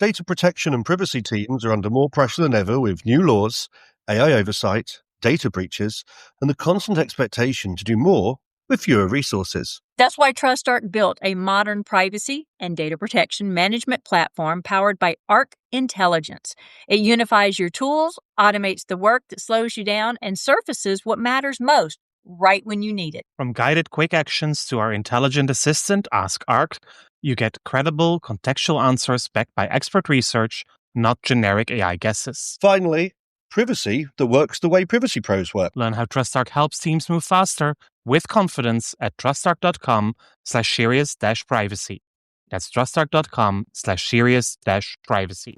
Data protection and privacy teams are under more pressure than ever with new laws, AI oversight, data breaches, and the constant expectation to do more with fewer resources. That's why TrustArc built a modern privacy and data protection management platform powered by Arc Intelligence. It unifies your tools, automates the work that slows you down, and surfaces what matters most right when you need it. From guided quick actions to our intelligent assistant, Ask Arc, you get credible, contextual answers backed by expert research, not generic AI guesses. Finally, privacy that works the way privacy pros work. Learn how TrustArc helps teams move faster with confidence at trustarc.com/serious-privacy. That's trustarc.com/serious-privacy.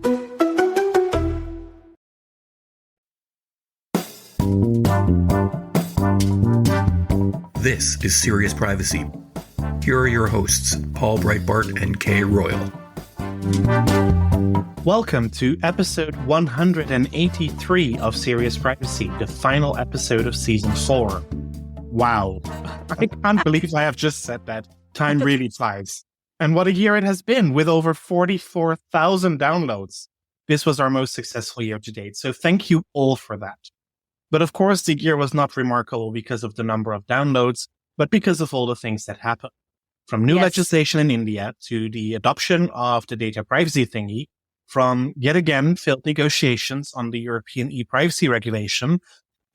This is Serious Privacy. Here are your hosts, Paul Breitbart and Kay Royal. Welcome to episode 183 of Serious Privacy, the final episode of season 4. Wow. I can't believe I have just said that. Time really flies. And what a year it has been, with over 44,000 downloads. This was our most successful year to date, so thank you all for that. But of course, the year was not remarkable because of the number of downloads, but because of all the things that happened. From new legislation in India to the adoption of the data privacy thingy, from yet again failed negotiations on the European e-privacy regulation,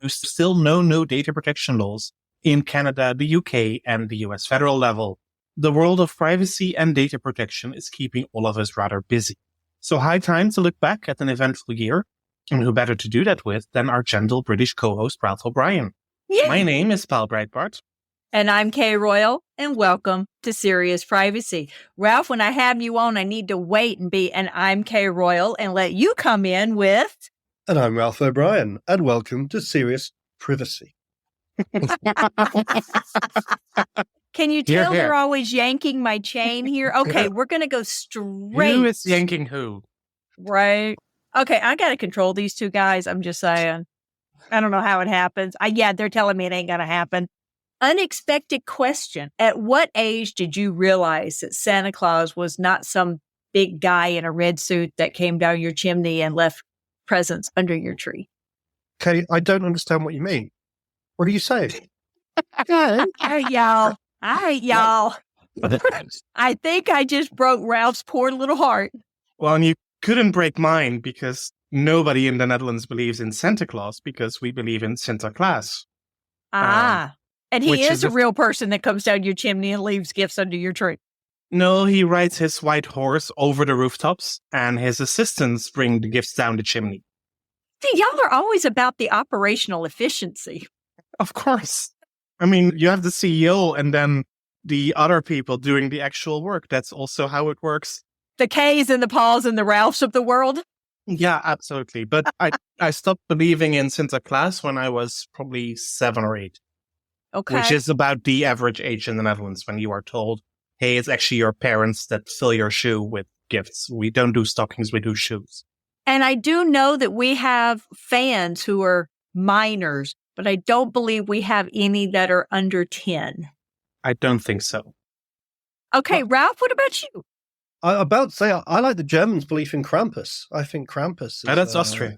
to still no data protection laws in Canada, the UK, and the US federal level. The world of privacy and data protection is keeping all of us rather busy. So high time to look back at an eventful year, and who better to do that with than our gentle British co-host, Ralph O'Brien. Yay! My name is Paul Breitbart. And I'm Kay Royal, and welcome to Serious Privacy. Ralph, when I have you on, I need to wait and I'm Kay Royal and let you come in with... And I'm Ralph O'Brien, and welcome to Serious Privacy. Can you tell they're always yanking my chain here? Okay, we're going to go straight. Who is yanking who? Right. Okay, I got to control these two guys. I'm just saying. I don't know how it happens. They're telling me it ain't going to happen. Unexpected question. At what age did you realize that Santa Claus was not some big guy in a red suit that came down your chimney and left presents under your tree? Kay, I don't understand what you mean. What are you saying? All right, y'all. I think I just broke Ralph's poor little heart. Well, and you couldn't break mine because nobody in the Netherlands believes in Santa Claus because we believe in Sinterklaas. And he is a real person that comes down your chimney and leaves gifts under your tree. No, he rides his white horse over the rooftops and his assistants bring the gifts down the chimney. See, y'all are always about the operational efficiency. Of course. I mean, you have the CEO and then the other people doing the actual work. That's also how it works. The Kays and the Pauls and the Ralphs of the world. Yeah, absolutely. But I stopped believing in Sinterklaas when I was probably 7 or 8. Okay. Which is about the average age in the Netherlands when you are told, hey, it's actually your parents that fill your shoe with gifts. We don't do stockings, we do shoes. And I do know that we have fans who are minors, but I don't believe we have any that are under 10. I don't think so. Okay, Ralph, what about you? I'm about to say, I like the Germans' belief in Krampus. I think Krampus is... that's Austrian.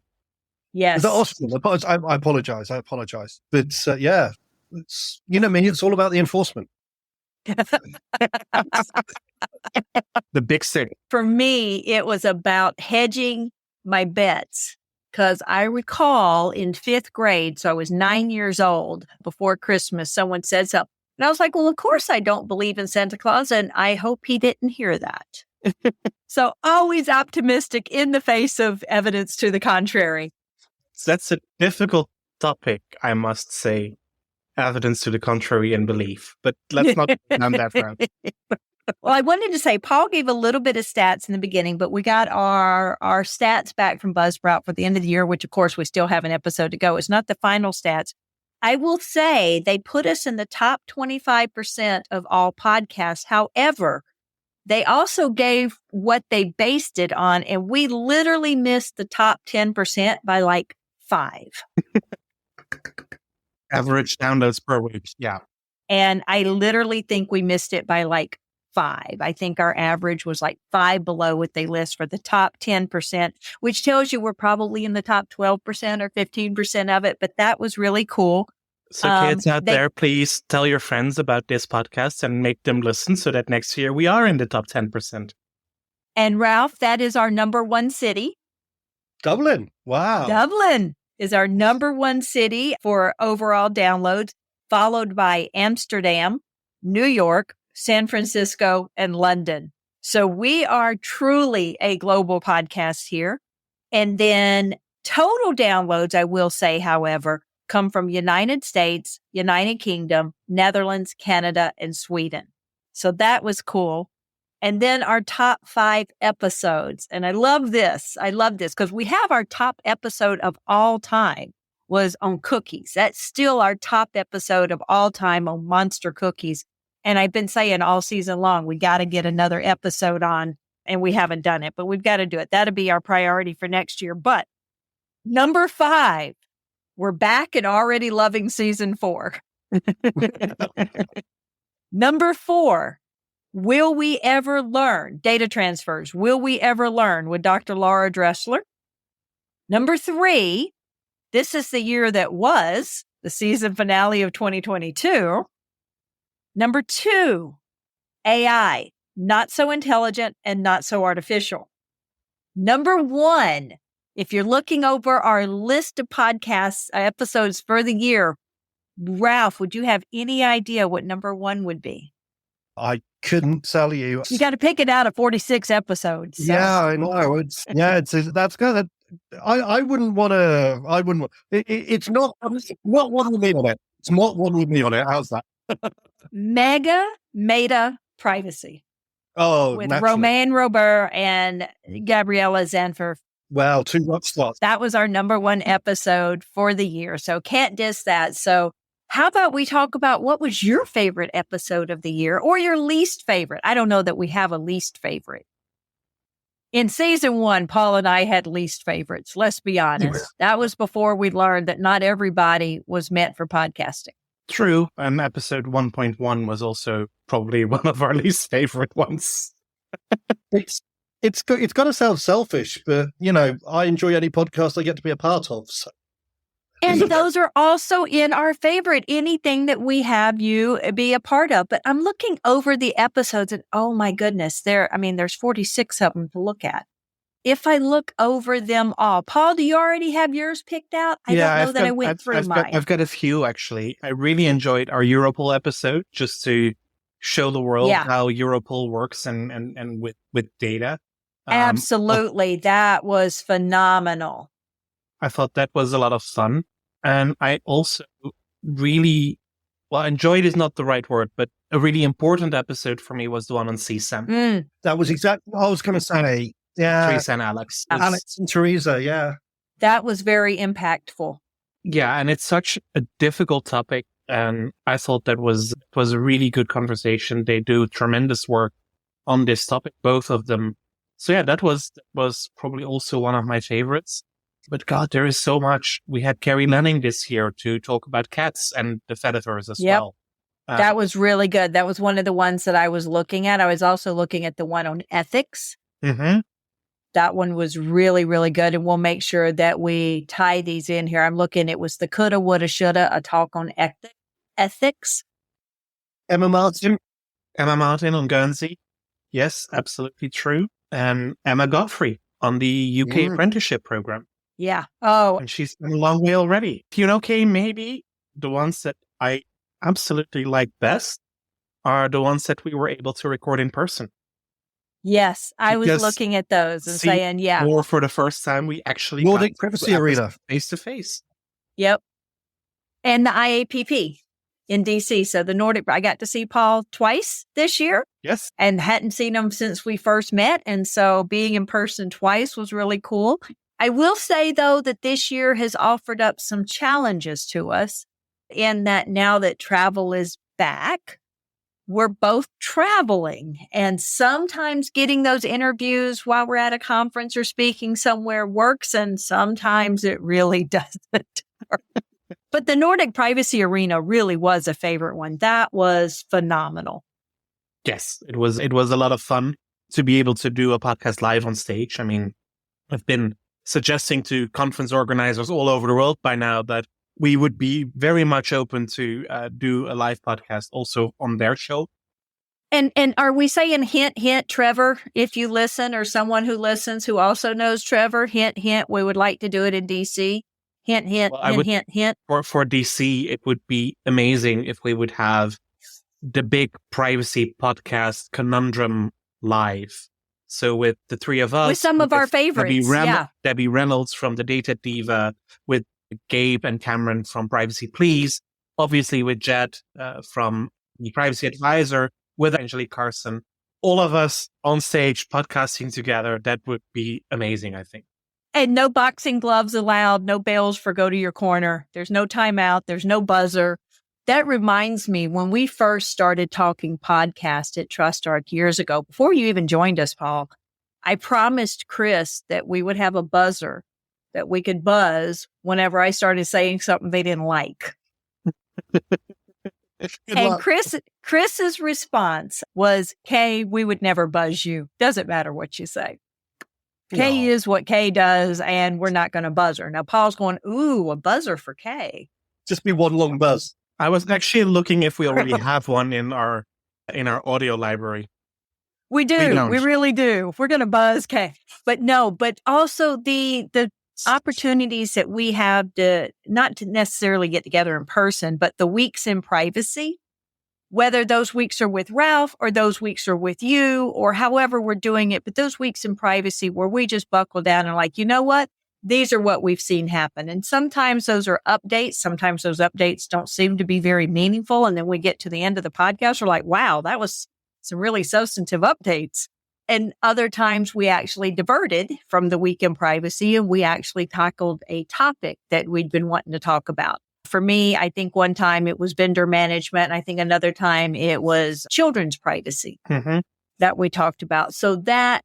Yes. Is that Austrian? I apologize. But yeah, it's, you know me, it's all about the enforcement. The big stick. For me, it was about hedging my bets. Because I recall in 5th grade, so I was 9 years old, before Christmas, someone said something. And I was like, well, of course I don't believe in Santa Claus, and I hope he didn't hear that. So always optimistic in the face of evidence to the contrary. That's a difficult topic, I must say. Evidence to the contrary and belief. But let's not go down that route. Well, I wanted to say, Paul gave a little bit of stats in the beginning, but we got our stats back from Buzzsprout for the end of the year, which, of course, we still have an episode to go. It's not the final stats. I will say they put us in the top 25% of all podcasts. However, they also gave what they based it on, and we literally missed the top 10% by like 5. Average downloads per week, yeah. And I literally think we missed it by like 5. I think our average was like 5 below what they list for the top 10%, which tells you we're probably in the top 12% or 15% of it. But that was really cool. So kids out there, please tell your friends about this podcast and make them listen so that next year we are in the top 10%. And Ralph, that is our number 1 city. Dublin. Wow. Dublin is our number 1 city for overall downloads, followed by Amsterdam, New York, San Francisco, and London. So we are truly a global podcast here. And then total downloads, I will say, however, come from United States, United Kingdom, Netherlands, Canada, and Sweden. So that was cool. And then our top 5 episodes. And I love this. I love this because we have our top episode of all time was on cookies. That's still our top episode of all time on monster cookies. And I've been saying all season long, we got to get another episode on, and we haven't done it, but we've got to do it. That'll be our priority for next year. But number 5, we're back and already loving season 4. Number 4, Will We Ever Learn? Data transfers. Will We Ever Learn with Dr. Laura Dressler. Number 3, this is the year that was the season finale of 2022. Number 2, AI, not so intelligent and not so artificial. Number 1, if you're looking over our list of podcasts episodes for the year, Ralph, would you have any idea what number 1 would be? I couldn't tell you. You got to pick it out of 46 episodes. So. Yeah, I know. That's good. I wouldn't want to. It's not one with me on it. It's not one with me on it. How's that? Meta Privacy. Oh, with naturally. Romain Robert and Gabriella Zanfer. Wow, 2 rock stars. That was our number 1 episode for the year. So can't diss that. So how about we talk about what was your favorite episode of the year or your least favorite? I don't know that we have a least favorite. In season 1, Paul and I had least favorites. Let's be honest. That was before we learned that not everybody was meant for podcasting. True. And episode 1.1 was also probably one of our least favorite ones. It's got to sound selfish, but I enjoy any podcast I get to be a part of. So. And those are also in our favorite, anything that we have you be a part of. But I'm looking over the episodes and oh my goodness, there's 46 of them to look at. If I look over them all, Paul, do you already have yours picked out? I don't know that I went through mine. I've got a few actually. I really enjoyed our Europol episode just to show the world how Europol works and with data. Absolutely. That was phenomenal. I thought that was a lot of fun. And I also really, enjoyed is not the right word, but a really important episode for me was the one on CSAM. That was exactly what I was going to say. Yeah. Teresa and Alex. Alex and Teresa, yeah. That was very impactful. Yeah, and it's such a difficult topic. And I thought that was a really good conversation. They do tremendous work on this topic, both of them. So yeah, that was probably also one of my favorites. But God, there is so much. We had Carrie Lanning this year to talk about cats and the Fediverse as well. That was really good. That was one of the ones that I was looking at. I was also looking at the one on ethics. Mm-hmm. That one was really, really good. And we'll make sure that we tie these in here. I'm looking, it was the coulda, woulda, shoulda, a talk on ethics. Emma Martin on Guernsey. Yes, absolutely true. And Emma Godfrey on the UK apprenticeship program. Yeah. Oh. And she's come a long way already. Okay, maybe the ones that I absolutely like best are the ones that we were able to record in person. Yes, I was looking at those and saying, Or for the first time, we actually Nordic Privacy Arena face to face. Yep. And the IAPP in DC. So the Nordic, I got to see Paul twice this year. Yes. And hadn't seen him since we first met. And so being in person twice was really cool. I will say, though, that this year has offered up some challenges to us in that now that travel is back, we're both traveling, and sometimes getting those interviews while we're at a conference or speaking somewhere works, and sometimes it really doesn't. But the Nordic Privacy Arena really was a favorite one. That was phenomenal. Yes, it was a lot of fun to be able to do a podcast live on stage. I mean, I've been suggesting to conference organizers all over the world by now that we would be very much open to do a live podcast also on their show. And are we saying hint, hint, Trevor, if you listen, or someone who listens who also knows Trevor, hint, hint, we would like to do it in DC. Hint, hint, Well, hint. For DC, it would be amazing if we would have the big privacy podcast conundrum live. So with the three of us, With some of our favorites, Debbie Reynolds from the Data Diva, with Gabe and Cameron from Privacy Please, obviously with Jed from the Privacy Advisor, with Angelique Carson, all of us on stage podcasting together. That would be amazing, I think. And no boxing gloves allowed, no bells for go to your corner. There's no timeout. There's no buzzer. That reminds me, when we first started talking podcast at TrustArc years ago, before you even joined us, Paul, I promised Chris that we would have a buzzer that we could buzz whenever I started saying something they didn't like. And Chris's response was, Kay, we would never buzz you. Doesn't matter what you say. Kay is what Kay does, and we're not going to buzz her. Now, Paul's going, ooh, a buzzer for Kay. Just be one long buzz. I was actually looking if we already have one in our audio library. We do. We really do. We're going to buzz Kay. But no, but also the opportunities that we have to not to necessarily get together in person, but the weeks in privacy, whether those weeks are with Ralph or those weeks are with you or however we're doing it, but those weeks in privacy where we just buckle down and like, you know what? These are what we've seen happen. And sometimes those are updates. Sometimes those updates don't seem to be very meaningful. And then we get to the end of the podcast, we're like, wow, that was some really substantive updates. And other times we actually diverted from the week in privacy and we actually tackled a topic that we'd been wanting to talk about. For me, I think one time it was vendor management. I think another time it was children's privacy that we talked about. So that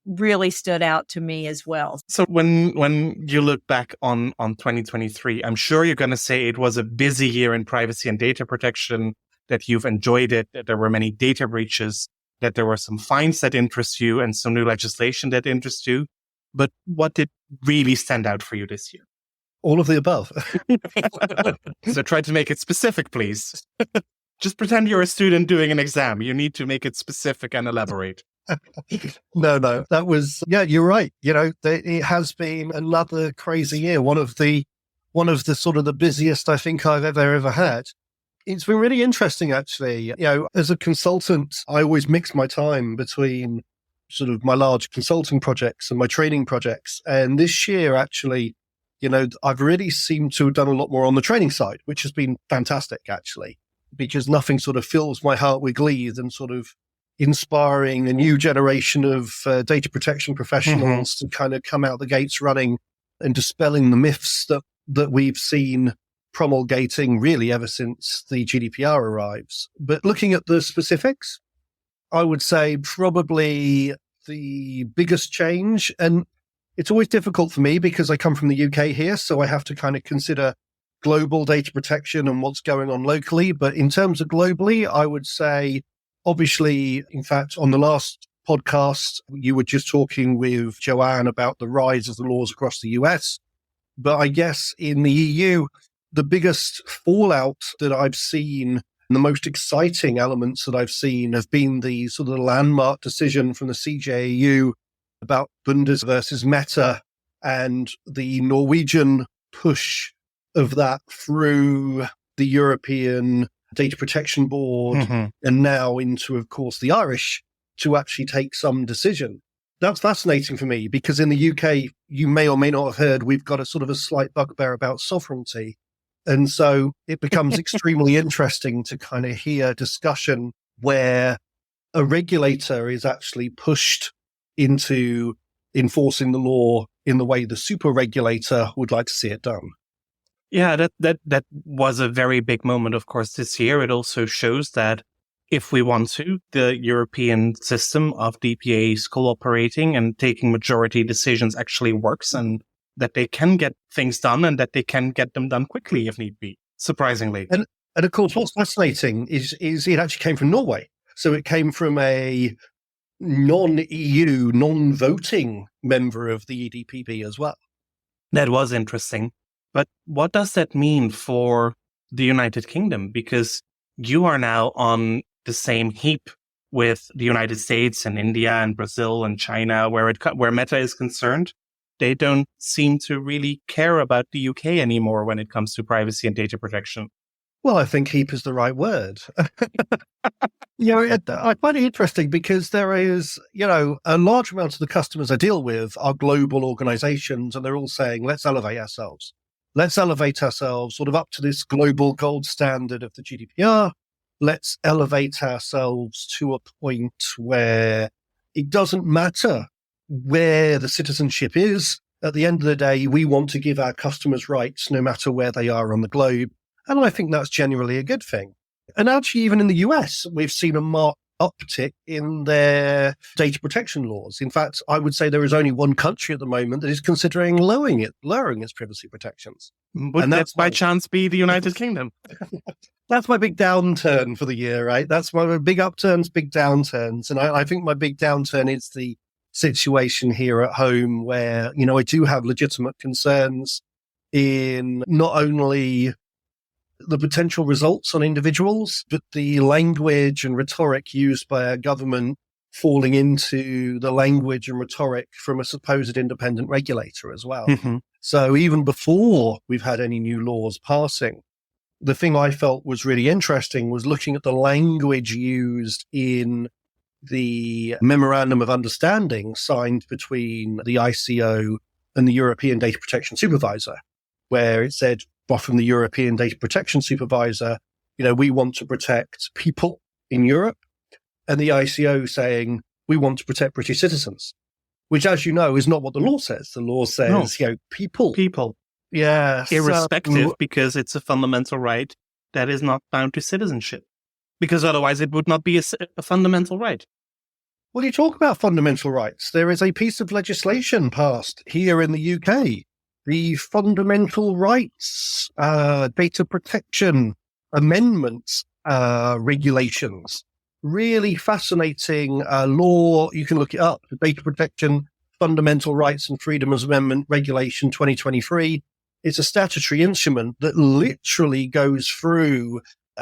really stood out to me as well. So when you look back on 2023, I'm sure you're going to say it was a busy year in privacy and data protection, that you've enjoyed it, that there were many data breaches, that there were some fines that interest you and some new legislation that interests you. But what did really stand out for you this year? All of the above. So try to make it specific, please. Just pretend you're a student doing an exam. You need to make it specific and elaborate. No, that was, you're right. You know, it has been another crazy year. One of the sort of the busiest I think I've ever had. It's been really interesting, actually. You know, as a consultant, I always mix my time between sort of my large consulting projects and my training projects. And this year, actually, you know, I've really seemed to have done a lot more on the training side, which has been fantastic, actually, because nothing sort of fills my heart with glee than sort of inspiring a new generation of data protection professionals to kind of come out the gates running and dispelling the myths that we've seen promulgating really ever since the GDPR arrives. But looking at the specifics, I would say probably the biggest change, and it's always difficult for me because I come from the UK here, so I have to kind of consider global data protection and what's going on locally. But in terms of globally, I would say, obviously, in fact, on the last podcast, you were just talking with Joanne about the rise of the laws across the US. But I guess in the EU, the biggest fallout that I've seen and the most exciting elements that I've seen have been the sort of landmark decision from the CJEU about Bundes versus Meta and the Norwegian push of that through the European Data Protection Board and now into, of course, the Irish to actually take some decision. That's fascinating for me because in the UK, you may or may not have heard, we've got a sort of a slight bugbear about sovereignty. And so it becomes extremely interesting to kind of hear discussion where a regulator is actually pushed into enforcing the law in the way the super regulator would like to see it done. Yeah, that was a very big moment, of course, this year. It also shows that if we want to, the European system of DPAs cooperating and taking majority decisions actually works, and that they can get things done and that they can get them done quickly if need be, surprisingly. And of course, what's fascinating is it actually came from Norway. So it came from a non-EU, non-voting member of the EDPB as well. That was interesting. But what does that mean for the United Kingdom? Because you are now on the same heap with the United States and India and Brazil and China, where Meta is concerned. They don't seem to really care about the UK anymore when it comes to privacy and data protection. Well, I think heap is the right word. I find it interesting because there is, a large amount of the customers I deal with are global organizations, and they're all saying, let's elevate ourselves. Let's elevate ourselves sort of up to this global gold standard of the GDPR. Let's elevate ourselves to a point where it doesn't matter where the citizenship is. At the end of the day, we want to give our customers rights no matter where they are on the globe. And I think that's generally a good thing. And actually, even in the US, we've seen a marked uptick in their data protection laws. In fact, I would say there is only one country at the moment that is considering lowering its privacy protections. Would that by chance be the United Kingdom? That's my big downturn for the year, right? That's my big upturns, big downturns. And I think my big downturn is the situation here at home where, I do have legitimate concerns in not only the potential results on individuals, but the language and rhetoric used by our government falling into the language and rhetoric from a supposed independent regulator as well. Mm-hmm. So even before we've had any new laws passing, the thing I felt was really interesting was looking at the language used in the Memorandum of Understanding signed between the ICO and the European Data Protection Supervisor, where it said, from the European Data Protection Supervisor, we want to protect people in Europe, and the ICO saying we want to protect British citizens, which, as you know, is not what the law says. The law says, people. People. Yeah. Irrespective, because it's a fundamental right that is not bound to citizenship, because otherwise it would not be a fundamental right. Well, you talk about fundamental rights. There is a piece of legislation passed here in the UK, the Fundamental Rights Data Protection Amendments Regulations. Really fascinating law. You can look it up. The Data Protection Fundamental Rights and Freedoms Amendment Regulation 2023. It's a statutory instrument that literally goes through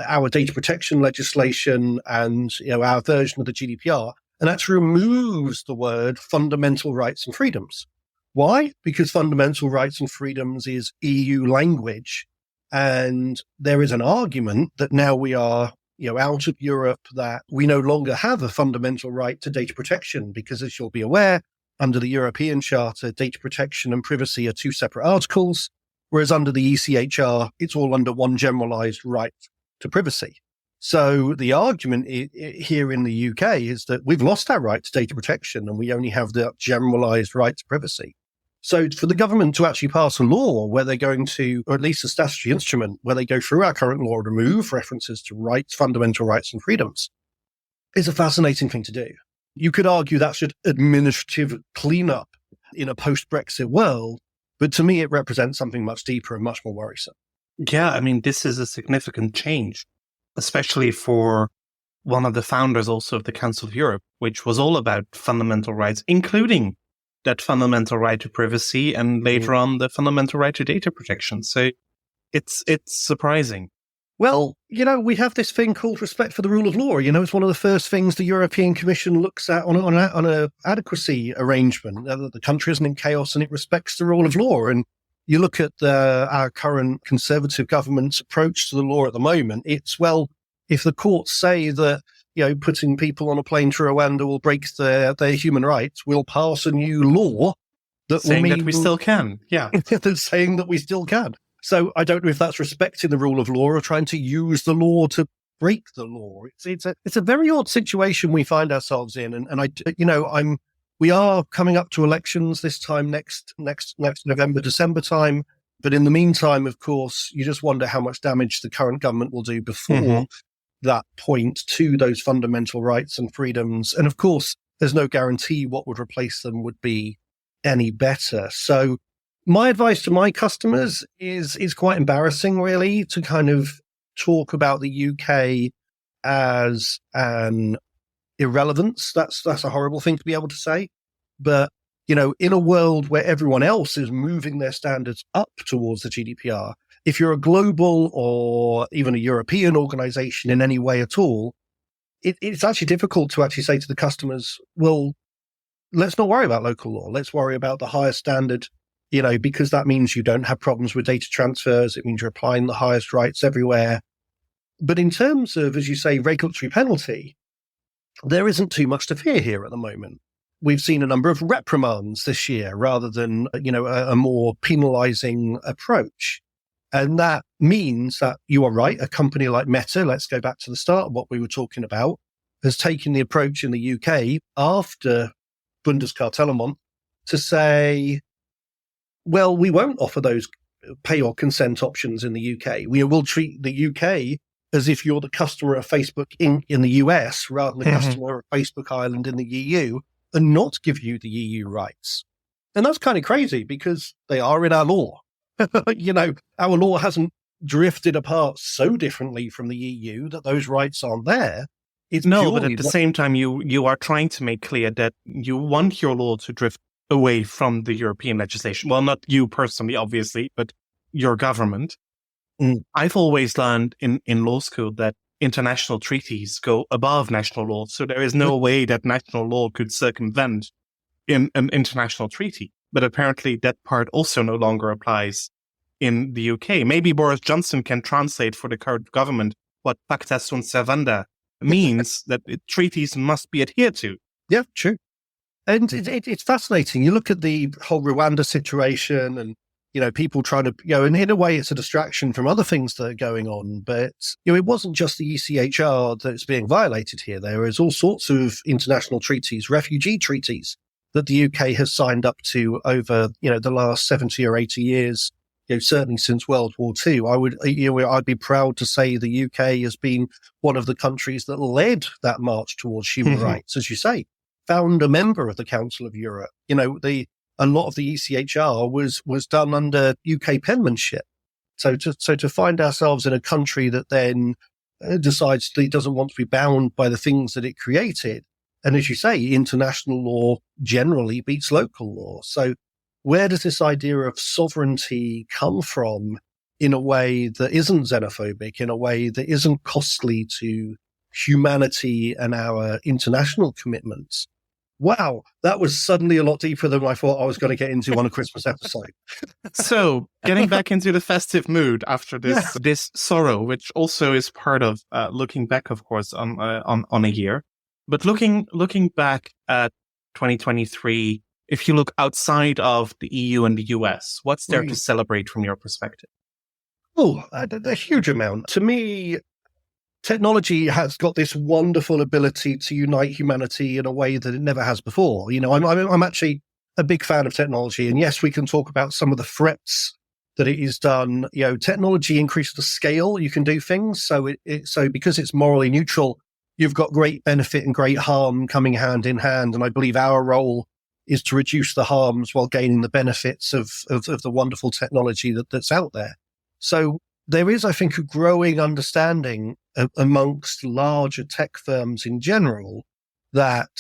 our data protection legislation and our version of the GDPR and actually removes the word fundamental rights and freedoms. Why? Because fundamental rights and freedoms is EU language. And there is an argument that now we are, out of Europe, that we no longer have a fundamental right to data protection because, as you'll be aware, under the European Charter, data protection and privacy are two separate articles, whereas under the ECHR, it's all under one generalized right to privacy. So the argument here in the UK is that we've lost our right to data protection and we only have the generalized right to privacy. So for the government to actually pass a law where they're going to, or at least a statutory instrument, where they go through our current law and remove references to rights, fundamental rights and freedoms, is a fascinating thing to do. You could argue that's just administrative cleanup in a post-Brexit world, but to me it represents something much deeper and much more worrisome. Yeah, I mean, this is a significant change, especially for one of the founders also of the Council of Europe, which was all about fundamental rights, including that fundamental right to privacy and later on the fundamental right to data protection. So it's surprising. Well, we have this thing called respect for the rule of law. It's one of the first things the European Commission looks at on an adequacy arrangement. The country isn't in chaos and it respects the rule of law. And you look at our current Conservative government's approach to the law at the moment, it's, well, if the courts say that putting people on a plane to Rwanda will break their human rights, we'll pass a new law that saying will mean that we still can. Yeah. That's saying that we still can. So I don't know if that's respecting the rule of law or trying to use the law to break the law. It's a very odd situation we find ourselves in. And we are coming up to elections this time next November, December time. But in the meantime, of course, you just wonder how much damage the current government will do before that point to those fundamental rights and freedoms. And of course, there's no guarantee what would replace them would be any better. So my advice to my customers is quite embarrassing, really, to kind of talk about the UK as an irrelevance. That's a horrible thing to be able to say. But, in a world where everyone else is moving their standards up towards the GDPR, if you're a global or even a European organization in any way at all, it's actually difficult to actually say to the customers, well, let's not worry about local law. Let's worry about the highest standard, because that means you don't have problems with data transfers. It means you're applying the highest rights everywhere. But in terms of, as you say, regulatory penalty, there isn't too much to fear here at the moment. We've seen a number of reprimands this year rather than, a more penalizing approach. And that means that you are right. A company like Meta, let's go back to the start of what we were talking about, has taken the approach in the UK after Bundeskartellamt to say, well, we won't offer those pay or consent options in the UK. We will treat the UK as if you're the customer of Facebook Inc. in the US rather than the customer of Facebook Ireland in the EU, and not give you the EU rights. And that's kind of crazy because they are in our law. Our law hasn't drifted apart so differently from the EU that those rights aren't there. But at the same time, you are trying to make clear that you want your law to drift away from the European legislation. Well, not you personally, obviously, but your government. I've always learned in law school that international treaties go above national law. So there is no way that national law could circumvent in an international treaty. But apparently that part also no longer applies in the UK. Maybe Boris Johnson can translate for the current government what pacta sunt servanda means, that treaties must be adhered to. Yeah, true. And it's fascinating. You look at the whole Rwanda situation and, people trying to, and in a way it's a distraction from other things that are going on. But, it wasn't just the ECHR that's being violated here. There is all sorts of international treaties, refugee treaties that the UK has signed up to over, the last 70 or 80 years, certainly since World War II. I'd be proud to say the UK has been one of the countries that led that march towards human rights, as you say, found a member of the Council of Europe. A lot of the ECHR was done under UK penmanship. So to find ourselves in a country that then decides that it doesn't want to be bound by the things that it created. And as you say, international law generally beats local law. So where does this idea of sovereignty come from in a way that isn't xenophobic, in a way that isn't costly to humanity and our international commitments? Wow, that was suddenly a lot deeper than I thought I was going to get into on a Christmas episode. So, getting back into the festive mood after this sorrow, which also is part of looking back, of course, on a year. But looking back at 2023, if you look outside of the EU and the US, what's there to celebrate from your perspective? Oh, a huge amount. To me, technology has got this wonderful ability to unite humanity in a way that it never has before. I'm actually a big fan of technology. And yes, we can talk about some of the threats that it has done. Technology increases the scale you can do things. So so because it's morally neutral, you've got great benefit and great harm coming hand in hand. And I believe our role is to reduce the harms while gaining the benefits of the wonderful technology that's out there. So there is, I think, a growing understanding amongst larger tech firms in general that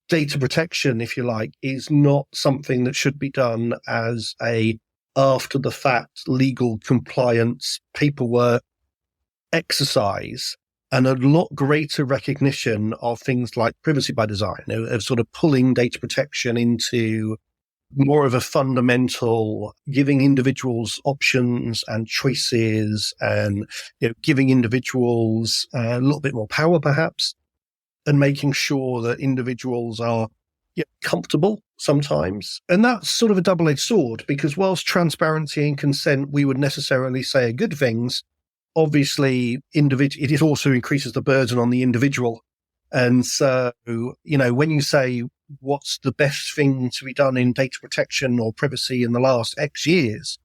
data protection, if you like, is not something that should be done as a after the fact legal compliance paperwork exercise, and a lot greater recognition of things like privacy by design, of sort of pulling data protection into more of a fundamental, giving individuals options and choices, and giving individuals a little bit more power perhaps, and making sure that individuals are comfortable sometimes. And that's sort of a double-edged sword, because whilst transparency and consent we would necessarily say are good things, obviously it also increases the burden on the individual. And so, when you say what's the best thing to be done in data protection or privacy in the last X years,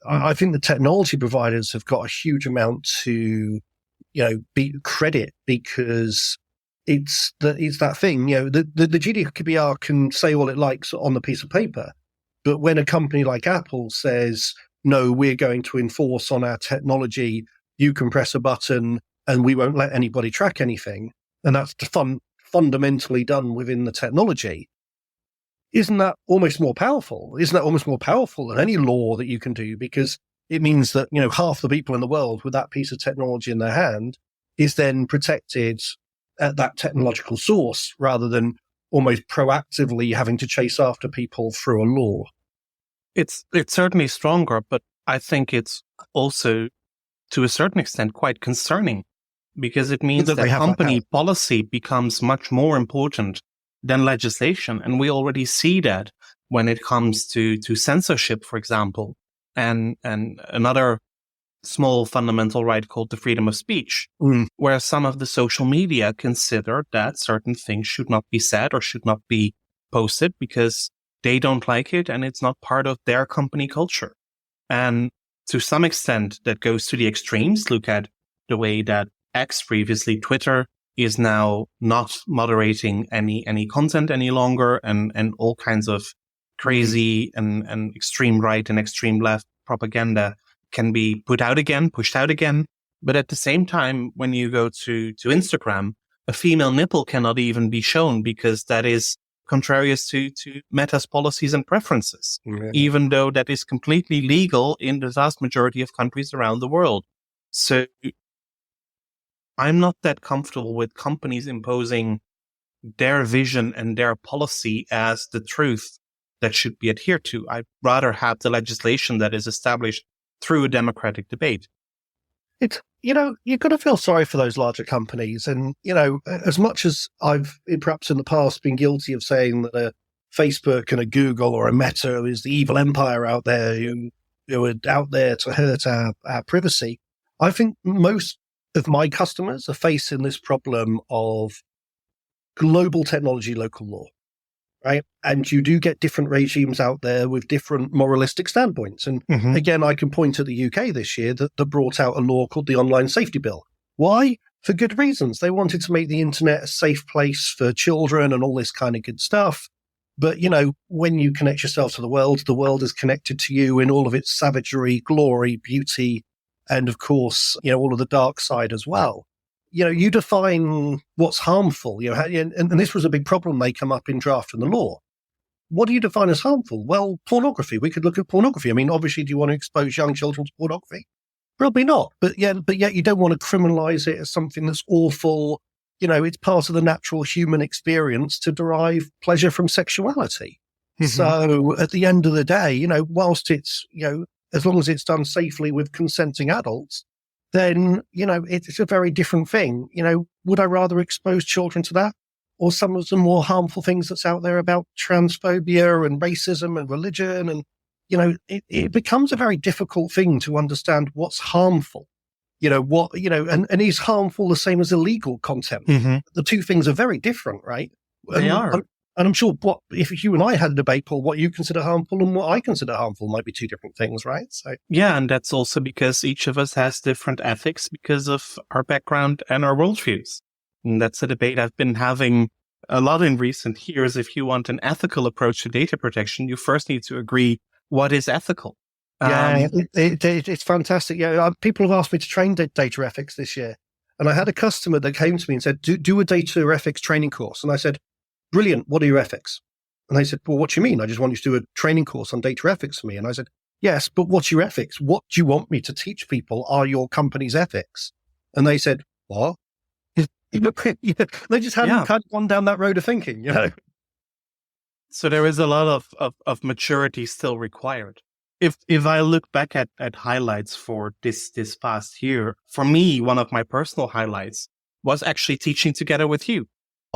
I think the technology providers have got a huge amount to, be credit, because it's that thing, the GDPR can say all it likes on the piece of paper, but when a company like Apple says, no, we're going to enforce on our technology, you can press a button and we won't let anybody track anything, and that's fundamentally done within the technology. Isn't that almost more powerful? Isn't that almost more powerful than any law that you can do? Because it means that, half the people in the world with that piece of technology in their hand is then protected at that technological source rather than almost proactively having to chase after people through a law. It's certainly stronger, but I think it's also, to a certain extent, quite concerning, because it means that company policy becomes much more important than legislation. And we already see that when it comes to censorship, for example, and another small fundamental right called the freedom of speech, where some of the social media consider that certain things should not be said or should not be posted because they don't like it and it's not part of their company culture. And to some extent, that goes to the extremes. Look at the way that X, previously Twitter, is now not moderating any content any longer, and all kinds of crazy and extreme right and extreme left propaganda can be pushed out again. But at the same time, when you go to Instagram, a female nipple cannot even be shown because that is contrary to Meta's policies and preferences, even though that is completely legal in the vast majority of countries around the world. So I'm not that comfortable with companies imposing their vision and their policy as the truth that should be adhered to. I'd rather have the legislation that is established through a democratic debate. It's, you've got to feel sorry for those larger companies. And, as much as I've perhaps in the past been guilty of saying that a Facebook and a Google or a Meta is the evil empire out there who are out there to hurt our privacy, I think most of my customers are facing this problem of global technology, local law, right? And you do get different regimes out there with different moralistic standpoints. And again, I can point to the UK this year that brought out a law called the Online Safety Bill. Why? For good reasons. They wanted to make the internet a safe place for children and all this kind of good stuff. But, when you connect yourself to the world is connected to you in all of its savagery, glory, beauty, and of course, all of the dark side as well. You define what's harmful, and this was a big problem they come up in drafting the law. What do you define as harmful? Well, pornography. We could look at pornography. I mean, obviously, do you want to expose young children to pornography? Probably not. But yet you don't want to criminalize it as something that's awful. It's part of the natural human experience to derive pleasure from sexuality. So at the end of the day, whilst it's, as long as it's done safely with consenting adults, then, it's a very different thing. Would I rather expose children to that or some of the more harmful things that's out there about transphobia and racism and religion? And, it becomes a very difficult thing to understand what's harmful. And is harmful the same as illegal content? The two things are very different, right? They are. And I'm sure if you and I had a debate, Paul, what you consider harmful and what I consider harmful might be two different things, right? So yeah, and that's also because each of us has different ethics because of our background and our worldviews. And that's a debate I've been having a lot in recent years. If you want an ethical approach to data protection, you first need to agree what is ethical. Yeah, it's fantastic. Yeah, people have asked me to train data ethics this year. And I had a customer that came to me and said, do a data ethics training course. And I said, brilliant. What are your ethics? And they said, well, what do you mean? I just want you to do a training course on data ethics for me. And I said, yes, but what's your ethics? What do you want me to teach people are your company's ethics? And they said, what? They just hadn't kind of gone down that road of thinking, So there is a lot of maturity still required. If I look back at highlights for this past year, for me, one of my personal highlights was actually teaching together with you.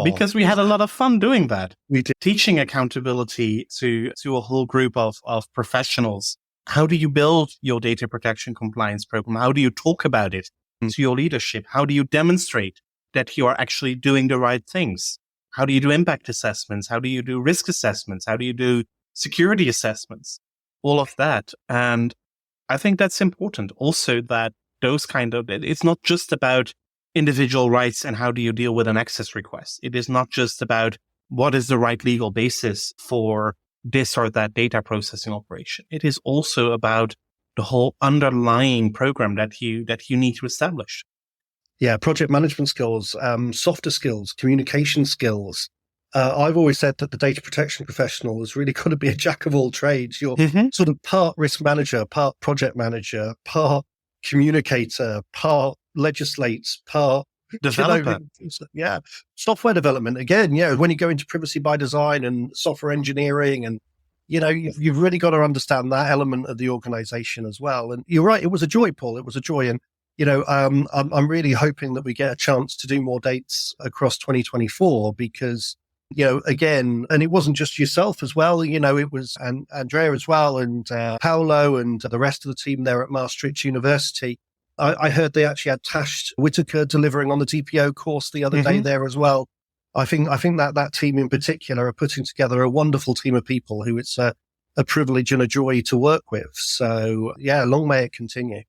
Because we had a lot of fun doing that. We did. Teaching accountability to a whole group of professionals. How do you build your data protection compliance program? How do you talk about it to your leadership? How do you demonstrate that you are actually doing the right things? How do you do impact assessments? How do you do risk assessments? How do you do security assessments? All of that. And I think that's important. Also that it's not just about individual rights and how do you deal with an access request. It is not just about what is the right legal basis for this or that data processing operation. It is also about the whole underlying program that you need to establish. Yeah, project management skills, softer skills, communication skills. I've always said that the data protection professional has really got to be a jack of all trades. You're sort of part risk manager, part project manager, part communicator, part legislates, part developer. Yeah, software development again. Yeah, when you go into privacy by design and software engineering, and you've really got to understand that element of the organization as well. And you're right, it was a joy, Paul. It was a joy, and I'm really hoping that we get a chance to do more dates across 2024 because, again, and it wasn't just yourself as well, it was Andrea as well and Paolo and the rest of the team there at Maastricht University. I heard they actually had Tash Whitaker delivering on the DPO course the other day there as well. I think that team in particular are putting together a wonderful team of people who it's a privilege and a joy to work with. So yeah, long may it continue.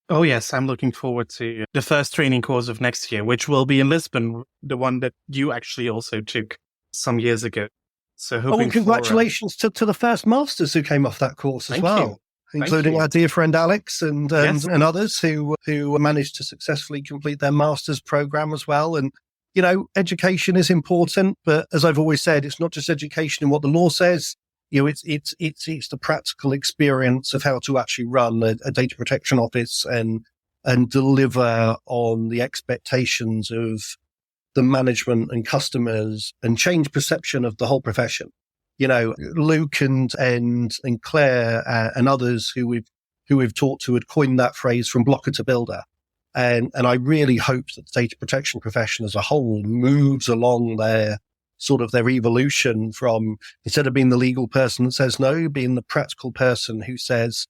Oh, yes. I'm looking forward to the first training course of next year, which will be in Lisbon, the one that you actually also took some years ago. So hoping congratulations to the first masters who came off that course as well, including our dear friend Alex and others who managed to successfully complete their master's program as well. And, education is important, but as I've always said, it's not just education in what the law says. It's the practical experience of how to actually run a data protection office and deliver on the expectations of the management and customers and change perception of the whole profession. Luke and Claire and others who we've talked to had coined that phrase from blocker to builder. And I really hope that the data protection profession as a whole moves along their evolution from, instead of being the legal person that says no, being the practical person who says,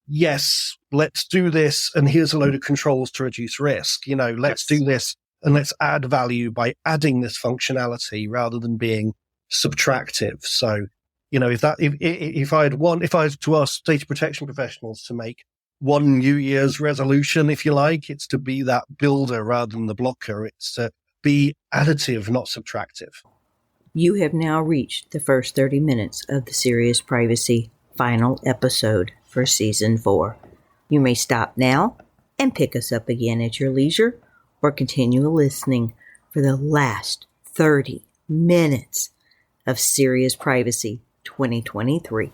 yes, let's do this. And here's a load of controls to reduce risk. Let's do this and let's add value by adding this functionality rather than being subtractive. So, if I was to ask data protection professionals to make one New Year's resolution, if you like, it's to be that builder rather than the blocker. It's to be additive, not subtractive. You have now reached the first 30 minutes of the Serious Privacy final episode for Season 4. You may stop now and pick us up again at your leisure, or continue listening for the last 30 minutes of Serious Privacy 2023.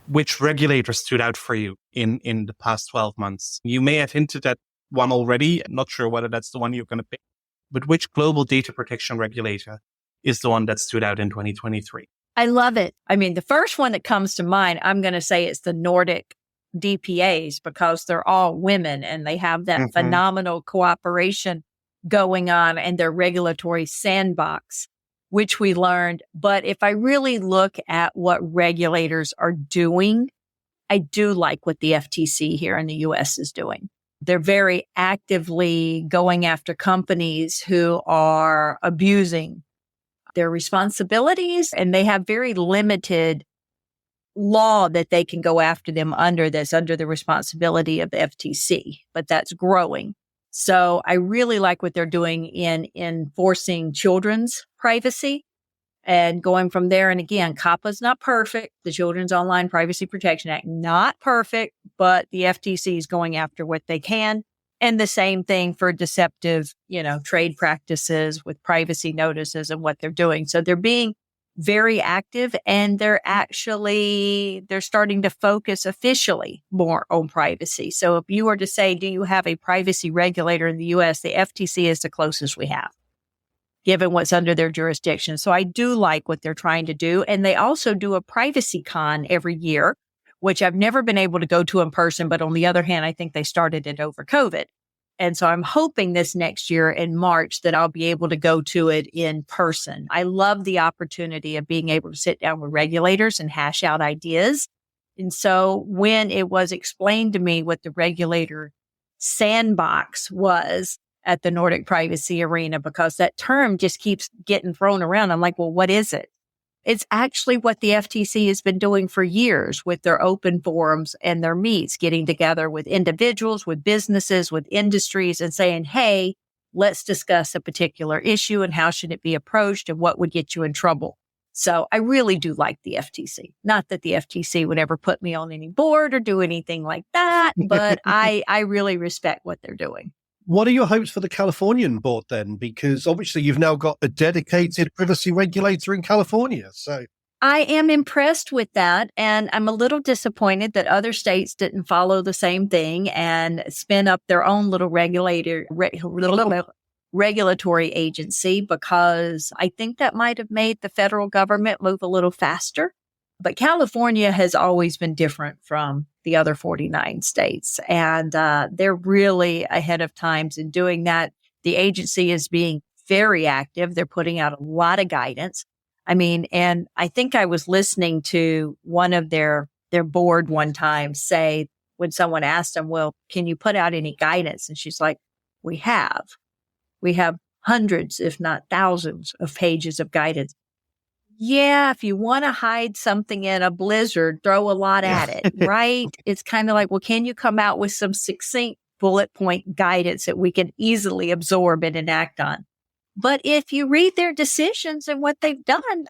Which regulator stood out for you in the past 12 months? You may have hinted at one already. I'm not sure whether that's the one you're going to pick. But which global data protection regulator is the one that stood out in 2023? I love it. I mean, the first one that comes to mind, I'm going to say it's the Nordic DPAs because they're all women and they have that phenomenal cooperation going on and their regulatory sandbox, which we learned. But if I really look at what regulators are doing, I do like what the FTC here in the U.S. is doing. They're very actively going after companies who are abusing their responsibilities, and they have very limited law that they can go after them under that's under the responsibility of the FTC, but that's growing. So I really like what they're doing in enforcing children's privacy and going from there. And again, COPPA's not perfect. The Children's Online Privacy Protection Act, not perfect, but the FTC is going after what they can. And the same thing for deceptive, trade practices with privacy notices and what they're doing. So they're being very active, and they're starting to focus officially more on privacy. So if you were to say, do you have a privacy regulator in the U.S., the FTC is the closest we have, given what's under their jurisdiction. So I do like what they're trying to do. And they also do a privacy con every year, which I've never been able to go to in person. But on the other hand, I think they started it over COVID. And so I'm hoping this next year in March that I'll be able to go to it in person. I love the opportunity of being able to sit down with regulators and hash out ideas. And so when it was explained to me what the regulator sandbox was at the Nordic Privacy Arena, because that term just keeps getting thrown around, I'm like, well, what is it? It's actually what the FTC has been doing for years with their open forums and their meets, getting together with individuals, with businesses, with industries, and saying, hey, let's discuss a particular issue and how should it be approached and what would get you in trouble. So I really do like the FTC. Not that the FTC would ever put me on any board or do anything like that, but I really respect what they're doing. What are your hopes for the Californian board then? Because obviously you've now got a dedicated privacy regulator in California. So I am impressed with that. And I'm a little disappointed that other states didn't follow the same thing and spin up their own little regulatory agency, because I think that might have made the federal government move a little faster. But California has always been different from the other 49 states. And they're really ahead of times in doing that. The agency is being very active. They're putting out a lot of guidance. I mean, and I think I was listening to one of their board one time say, when someone asked them, well, can you put out any guidance? And she's like, we have hundreds, if not thousands of pages of guidance. Yeah, if you want to hide something in a blizzard, throw a lot at it, right? It's kind of like, well, can you come out with some succinct bullet point guidance that we can easily absorb and enact on? But if you read their decisions and what they've done,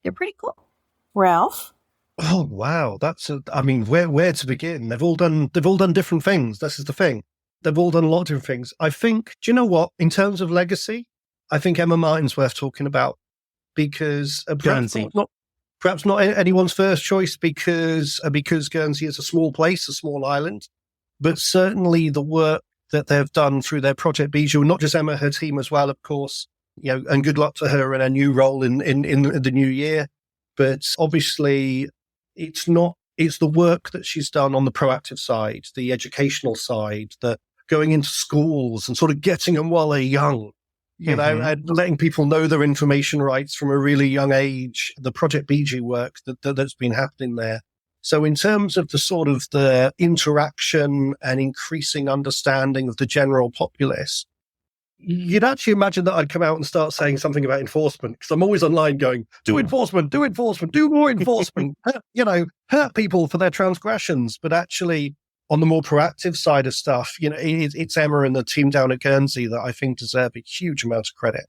they're pretty cool. Ralph? oh wow, where to begin? They've all done different things. This is the thing. They've all done a lot of different things. I think, do you know what? In terms of legacy, I think Emma Martin's worth talking about, because perhaps not anyone's first choice because Guernsey is a small place, a small island, but certainly the work that they've done through their Project Bijou, not just Emma, her team as well, of course, and good luck to her in her new role in the new year. But obviously it's the work that she's done on the proactive side, the educational side, the going into schools and sort of getting them while they're young, know, and letting people know their information rights from a really young age, the Project Bijou work that's been happening there. So in terms of the sort of the interaction and increasing understanding of the general populace, you'd actually imagine that I'd come out and start saying something about enforcement, because I'm always online going, do enforcement, do more enforcement, hurt people for their transgressions. But actually, on the more proactive side of stuff, it's Emma and the team down at Guernsey that I think deserve a huge amount of credit.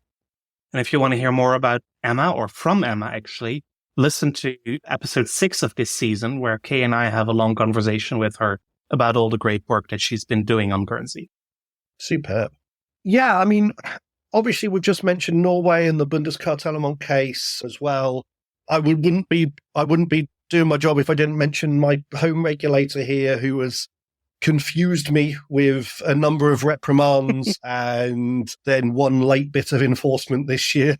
And if you want to hear more about Emma, or from Emma, actually, listen to episode 6 of this season, where Kay and I have a long conversation with her about all the great work that she's been doing on Guernsey. Superb. Yeah, I mean, obviously we've just mentioned Norway and the Bundeskartellamt case as well. I wouldn't be doing my job if I didn't mention my home regulator here, who has confused me with a number of reprimands and then one late bit of enforcement this year.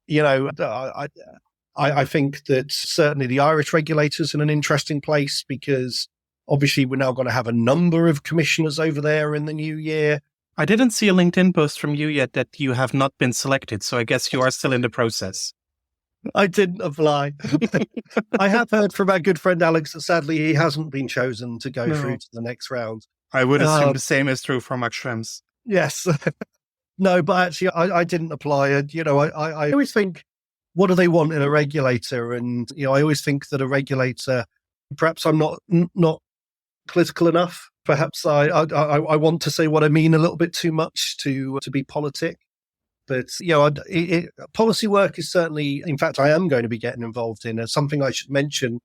I think that certainly the Irish regulator's in an interesting place, because obviously we're now going to have a number of commissioners over there in the new year. I didn't see a LinkedIn post from you yet that you have not been selected, so I guess you are still in the process. I didn't apply. I have heard from our good friend Alex that sadly he hasn't been chosen to go through to the next round. I would assume the same is true for Max Schrems. Yes. No, but actually I didn't apply. And, I always think, what do they want in a regulator? And, I always think that a regulator, perhaps I'm not political enough. Perhaps I want to say what I mean a little bit too much to be politic. But, policy work is certainly, in fact, I am going to be getting involved in. Something I should mention,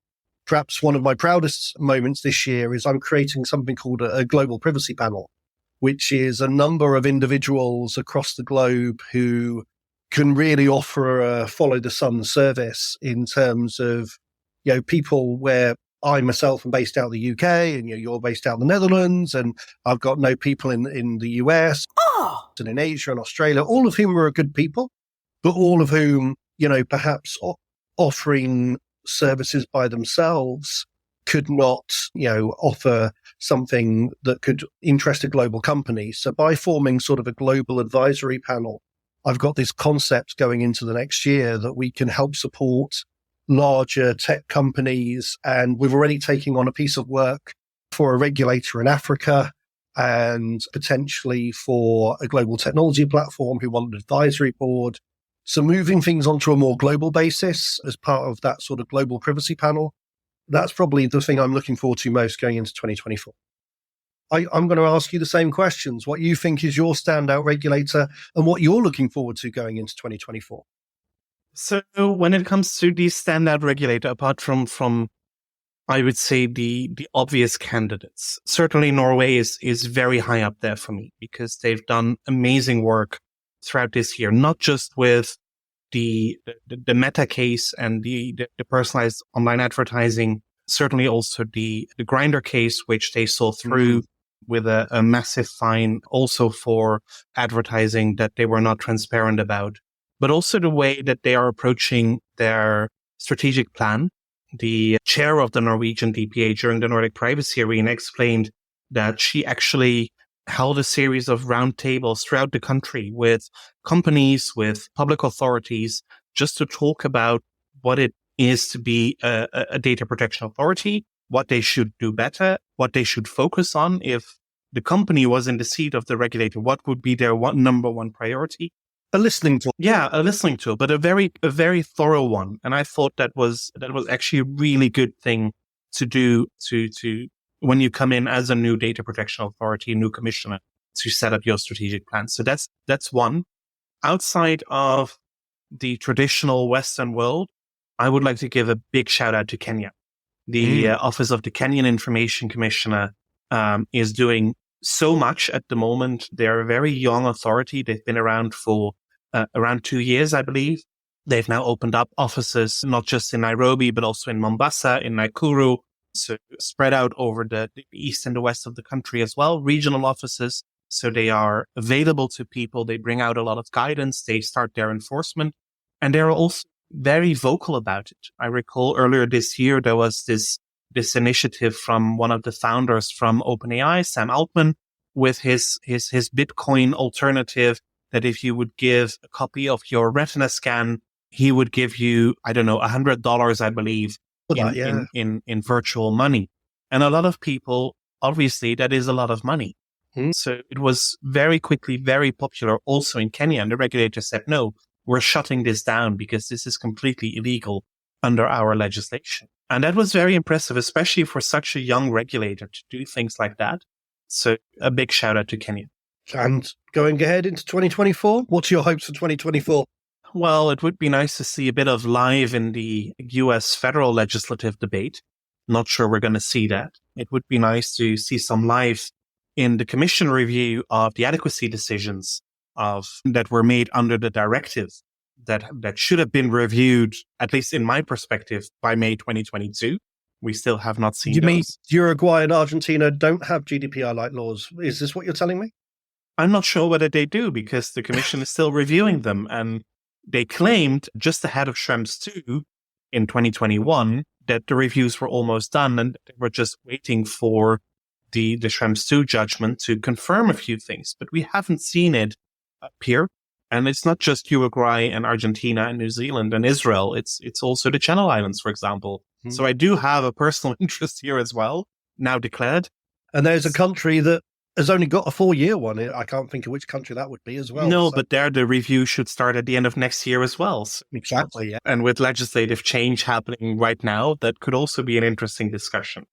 perhaps one of my proudest moments this year, is I'm creating something called a global privacy panel, which is a number of individuals across the globe who can really offer a follow the sun service in terms of, people where I myself am based out of the UK and you're based out in the Netherlands, and I've got people in the US and in Asia and Australia, all of whom are good people, but all of whom, perhaps offering services by themselves could not, offer something that could interest a global company. So by forming sort of a global advisory panel, I've got this concept going into the next year that we can help support larger tech companies. And we're already taking on a piece of work for a regulator in Africa, and potentially for a global technology platform who want an advisory board. So moving things onto a more global basis as part of that sort of global privacy panel, that's probably the thing I'm looking forward to most going into 2024. I'm going to ask you the same questions. What you think is your standout regulator and what you're looking forward to going into 2024? So when it comes to the standout regulator, apart from I would say the obvious candidates. Certainly Norway is very high up there for me because they've done amazing work throughout this year, not just with the Meta case and the personalized online advertising, certainly also the Grindr case, which they saw through with a massive fine also for advertising that they were not transparent about, but also the way that they are approaching their strategic plan. The chair of the Norwegian DPA during the Nordic Privacy Arena explained that she actually held a series of roundtables throughout the country with companies, with public authorities, just to talk about what it is to be a data protection authority, what they should do better, what they should focus on. If the company was in the seat of the regulator, what would be their number one priority? A listening tool. Yeah, a listening tool, but a very thorough one. And I thought that was actually a really good thing to do to when you come in as a new data protection authority, new commissioner, to set up your strategic plan. So that's one. Outside of the traditional Western world, I would like to give a big shout out to Kenya. The Office of the Kenyan Information Commissioner is doing so much at the moment. They're a very young authority. They've been around for around 2 years, I believe. They've now opened up offices, not just in Nairobi, but also in Mombasa, in Nakuru. So spread out over the east and the west of the country as well, regional offices. So they are available to people. They bring out a lot of guidance. They start their enforcement, and they're also very vocal about it. I recall earlier this year, there was this initiative from one of the founders from OpenAI, Sam Altman, with his Bitcoin alternative, that if you would give a copy of your retina scan, he would give you, I don't know, $100, I believe, in virtual money. And a lot of people, obviously, that is a lot of money. So it was very quickly very popular also in Kenya. And the regulator said, no, we're shutting this down because this is completely illegal under our legislation. And that was very impressive, especially for such a young regulator to do things like that. So a big shout out to Kenya. And going ahead into 2024, what's your hopes for 2024? Well, it would be nice to see a bit of live in the US federal legislative debate. Not sure we're going to see that. It would be nice to see some live in the commission review of the adequacy decisions that were made under the directive that should have been reviewed, at least in my perspective, by May 2022. We still have not seen those. You mean Uruguay and Argentina don't have GDPR-like laws? Is this what you're telling me? I'm not sure whether they do, because the commission is still reviewing them. And they claimed just ahead of Schrems 2 in 2021 that the reviews were almost done and they were just waiting for the Schrems 2 judgment to confirm a few things. But we haven't seen it appear. And it's not just Uruguay and Argentina and New Zealand and Israel. It's also the Channel Islands, for example. So I do have a personal interest here as well, now declared. And there's a country that has only got a 4-year one. I can't think of which country that would be as well. No, but there the review should start at the end of next year as well. So, exactly, yeah. And with legislative change happening right now, that could also be an interesting discussion.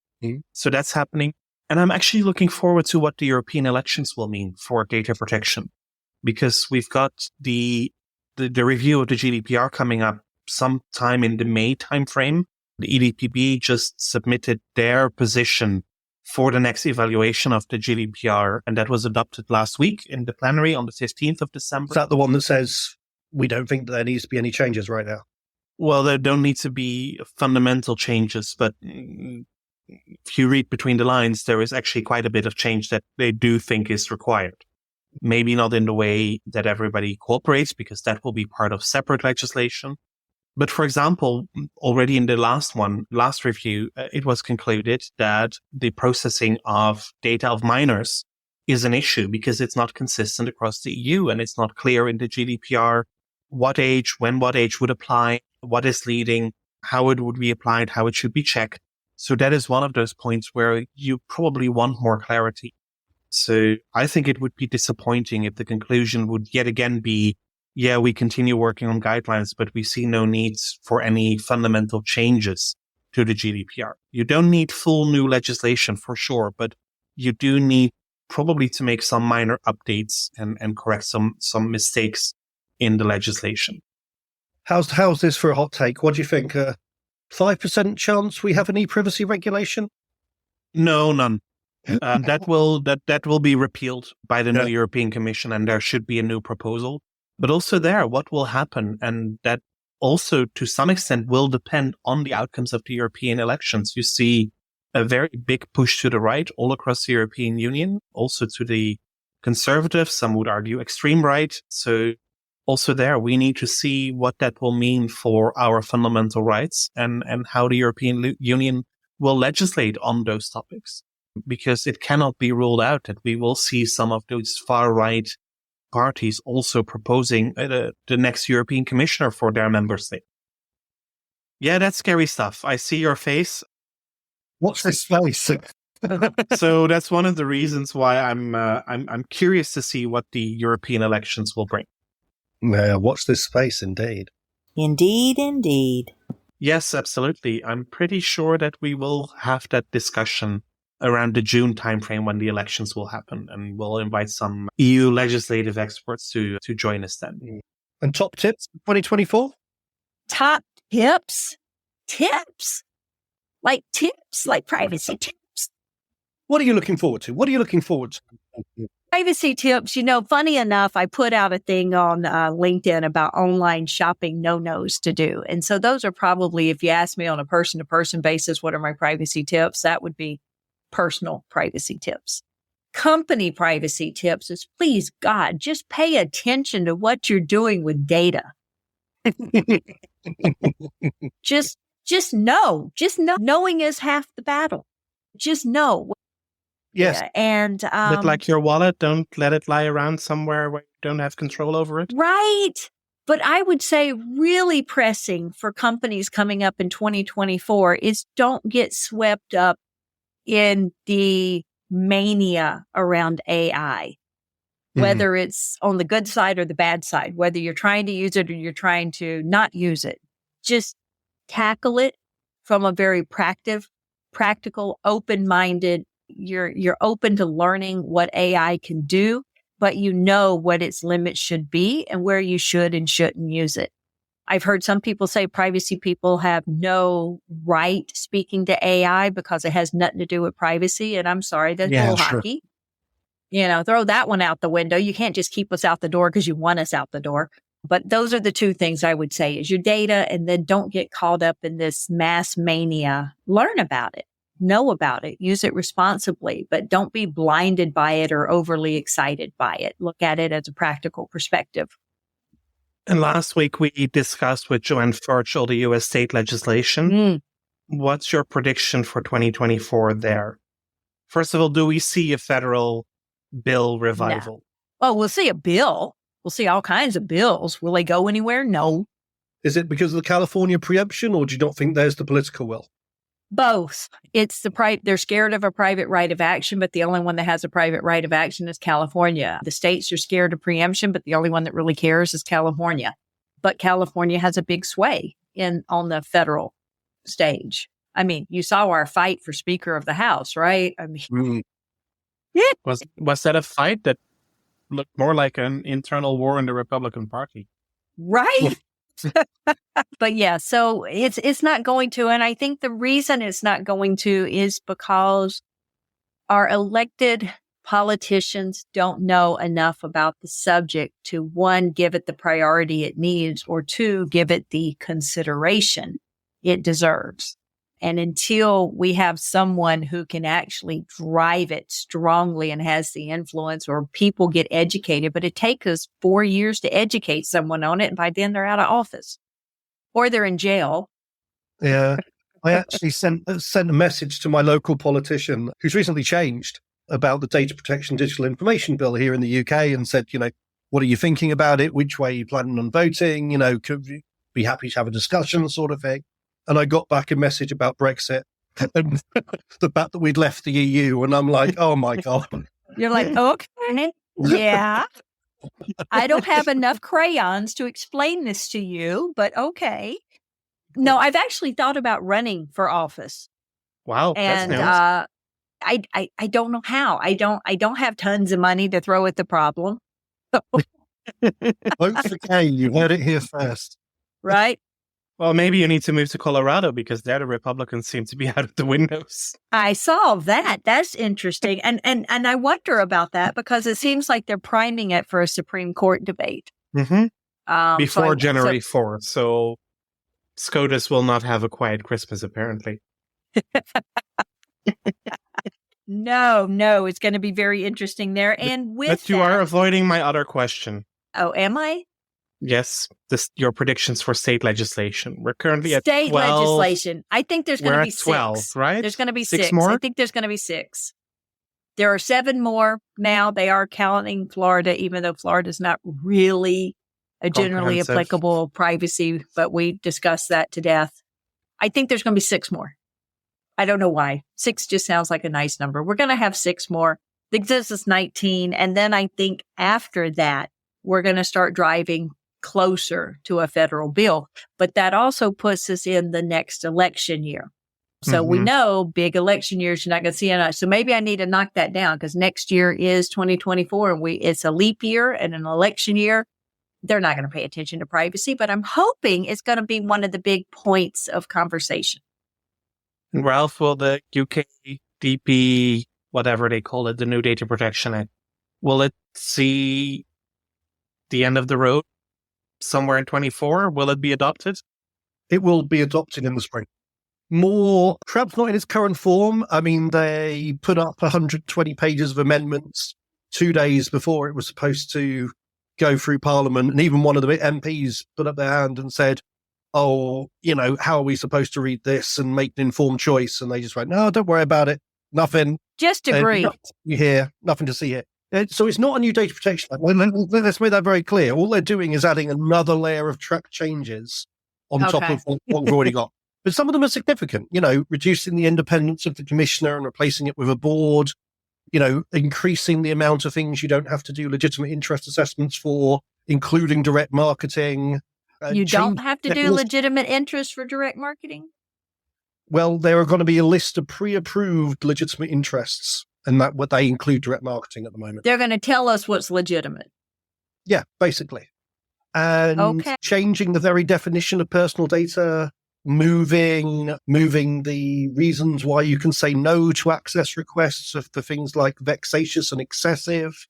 So that's happening. And I'm actually looking forward to what the European elections will mean for data protection, because we've got the review of the GDPR coming up sometime in the May timeframe. The EDPB just submitted their position for the next evaluation of the GDPR, and that was adopted last week in the plenary on the 15th of December. Is that the one that says we don't think that there needs to be any changes right now? Well, there don't need to be fundamental changes, but if you read between the lines, there is actually quite a bit of change that they do think is required. Maybe not in the way that everybody cooperates, because that will be part of separate legislation. But for example, already in the last review, it was concluded that the processing of data of minors is an issue because it's not consistent across the EU, and it's not clear in the GDPR what age, when what age would apply, what is leading, how it would be applied, how it should be checked. So that is one of those points where you probably want more clarity. So I think it would be disappointing if the conclusion would yet again be, yeah, we continue working on guidelines, but we see no needs for any fundamental changes to the GDPR. You don't need full new legislation for sure, but you do need probably to make some minor updates and correct some mistakes in the legislation. How's this for a hot take? What do you think? 5% chance we have an e-privacy regulation? No, none. That will be repealed by the new Yeah. European Commission, and there should be a new proposal. But also there, what will happen, and that also to some extent will depend on the outcomes of the European elections. You see a very big push to the right all across the European Union, also to the conservative, some would argue extreme right. So also there, we need to see what that will mean for our fundamental rights and how the European Union will legislate on those topics. Because it cannot be ruled out that we will see some of those far-right parties also proposing the next European Commissioner for their member state. Yeah, that's scary stuff. I see your face. What's this space? So that's one of the reasons why I'm curious to see what the European elections will bring. Yeah, watch this space, indeed. Indeed, indeed. Yes, absolutely. I'm pretty sure that we will have that discussion around the June timeframe when the elections will happen, and we'll invite some EU legislative experts to join us then. And top tips for 2024? Top tips? Tips? Like privacy tips. What are you looking forward to? Privacy tips, funny enough, I put out a thing on LinkedIn about online shopping no-nos to do. And so those are probably, if you ask me on a person-to-person basis, what are my privacy tips? That would be personal privacy tips. Company privacy tips is, please, God, just pay attention to what you're doing with data. Just know. Knowing is half the battle. Just know. Yes. And But like your wallet, don't let it lie around somewhere where you don't have control over it. Right. But I would say really pressing for companies coming up in 2024 is don't get swept up in the mania around AI, whether it's on the good side or the bad side, whether you're trying to use it or you're trying to not use it. Just tackle it from a very practical, open-minded. You're open to learning what AI can do, but you know what its limits should be and where you should and shouldn't use it. I've heard some people say privacy people have no right speaking to AI because it has nothing to do with privacy. And I'm sorry, that's bull hockey. Throw that one out the window. You can't just keep us out the door because you want us out the door. But those are the two things I would say is your data, and then don't get caught up in this mass mania. Learn about it. Know about it. Use it responsibly, but don't be blinded by it or overly excited by it. Look at it as a practical perspective. And last week we discussed with Joanne Furch all the U.S. state legislation. What's your prediction for 2024 there? First of all, do we see a federal bill revival? No. Oh, we'll see a bill. We'll see all kinds of bills. Will they go anywhere? No. Is it because of the California preemption, or do you not think there's the political will? Both. It's they're scared of a private right of action, but the only one that has a private right of action is California. The states are scared of preemption, but the only one that really cares is California. But California has a big sway on the federal stage. I mean, you saw our fight for Speaker of the House, right? I mean, yeah. Was that a fight that looked more like an internal war in the Republican Party? Right. But yeah, so it's not going to. And I think the reason it's not going to is because our elected politicians don't know enough about the subject to, one, give it the priority it needs, or two, give it the consideration it deserves. And until we have someone who can actually drive it strongly and has the influence, or people get educated, but it takes us 4 years to educate someone on it. And by then they're out of office or they're in jail. Yeah. I actually sent a message to my local politician who's recently changed about the Data Protection Digital Information Bill here in the UK and said, what are you thinking about it? Which way are you planning on voting? Could you be happy to have a discussion sort of thing? And I got back a message about Brexit and the fact that we'd left the EU. And I'm like, oh my God. You're like, okay, yeah. I don't have enough crayons to explain this to you, but okay. No, I've actually thought about running for office. Wow. And that's nice. I don't know how. I don't have tons of money to throw at the problem. Vote for Kay. You heard it here first. Right. Well, maybe you need to move to Colorado because there the Republicans seem to be out of the windows. I saw that. That's interesting. And I wonder about that because it seems like they're priming it for a Supreme Court debate. Mm-hmm. Before January 4th. So SCOTUS will not have a quiet Christmas, apparently. No, it's going to be very interesting there. And with But you are avoiding my other question. Oh, am I? Yes, your predictions for state legislation. We're currently at state 12. legislation. I think there's going to be 12, 6. right? There's going to be 6 6 more? I think there's going to be 6. There are 7 more now. They are counting Florida, even though Florida is not really a generally Comprehensive. applicable privacy, but we discussed that to death. I think there's going to be 6 more. I don't know why. 6 just sounds like a nice number. We're going to have 6 more. I think this is 19. And then I think after that, we're going to start driving closer to a federal bill. But that also puts us in the next election year. So we know big election years, you're not going to see enough. So maybe I need to knock that down because next year is 2024 and it's a leap year and an election year. They're not going to pay attention to privacy, but I'm hoping it's going to be one of the big points of conversation. Ralph, will the UK DP, whatever they call it, the new Data Protection Act, will it see the end of the road somewhere in 24? Will it be adopted? It will be adopted in the spring. More, perhaps not in its current form. I mean, they put up 120 pages of amendments 2 days before it was supposed to go through Parliament. And even one of the MPs put up their hand and said, oh, how are we supposed to read this and make an informed choice? And they just went, no, don't worry about it. Nothing. Just agree. Nothing to hear, nothing to see here. So it's not a new data protection act. Let's make that very clear. All they're doing is adding another layer of track changes on top of what we've already got. But some of them are significant, reducing the independence of the commissioner and replacing it with a board, increasing the amount of things you don't have to do legitimate interest assessments for, including direct marketing. You don't have to do legitimate interest for direct marketing? Well, there are going to be a list of pre-approved legitimate interests, and that what they include direct marketing at the moment. They're going to tell us what's legitimate. Yeah, basically. And changing the very definition of personal data, moving the reasons why you can say no to access requests for things like vexatious and excessive.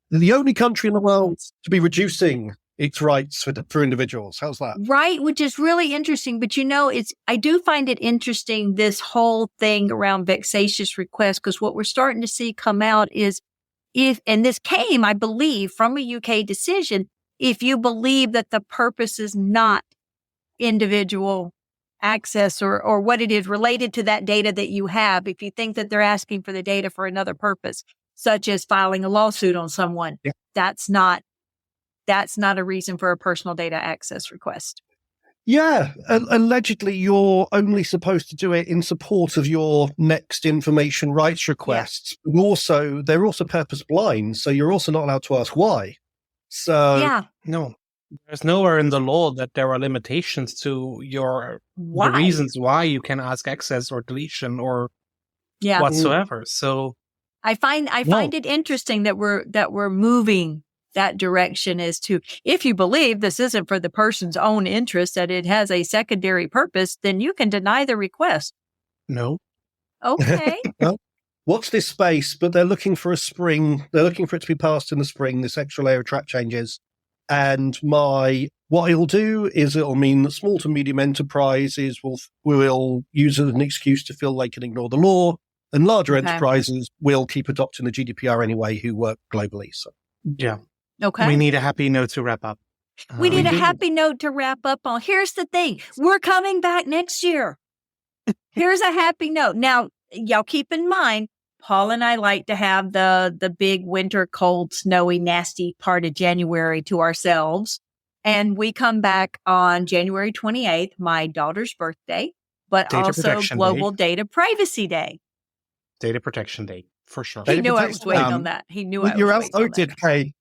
They're the only country in the world to be reducing its rights for individuals. How's that? Right, which is really interesting. But I do find it interesting, this whole thing around vexatious requests, because what we're starting to see come out is and this came, I believe, from a UK decision, if you believe that the purpose is not individual access or what it is related to that data that you have, if you think that they're asking for the data for another purpose, such as filing a lawsuit on someone, that's not a reason for a personal data access request. Yeah, allegedly you're only supposed to do it in support of your next information rights requests. Yeah. But also, they're also purpose blind, so you're also not allowed to ask why. So no, there's nowhere in the law that there are limitations to the reasons why you can ask access or deletion or whatsoever. So I find it interesting that we're moving that direction as to, if you believe this isn't for the person's own interest, that it has a secondary purpose, then you can deny the request. No. Okay. Well, watch this space, but they're looking for it to be passed in the spring, this extra layer of track changes. And what it'll do is it'll mean that small to medium enterprises will use it as an excuse to feel they can ignore the law, and larger enterprises will keep adopting the GDPR anyway, who work globally. So yeah. Okay. We need a happy note to wrap up. We need a happy note to wrap up on. Here's the thing. We're coming back next year. Here's a happy note. Now, y'all keep in mind, Paul and I like to have the big winter, cold, snowy, nasty part of January to ourselves. And we come back on January 28th, my daughter's birthday, but also Global Data Privacy Day. Data Protection Day. For sure. He knew I was waiting on that. He knew I was waiting on that. Hey.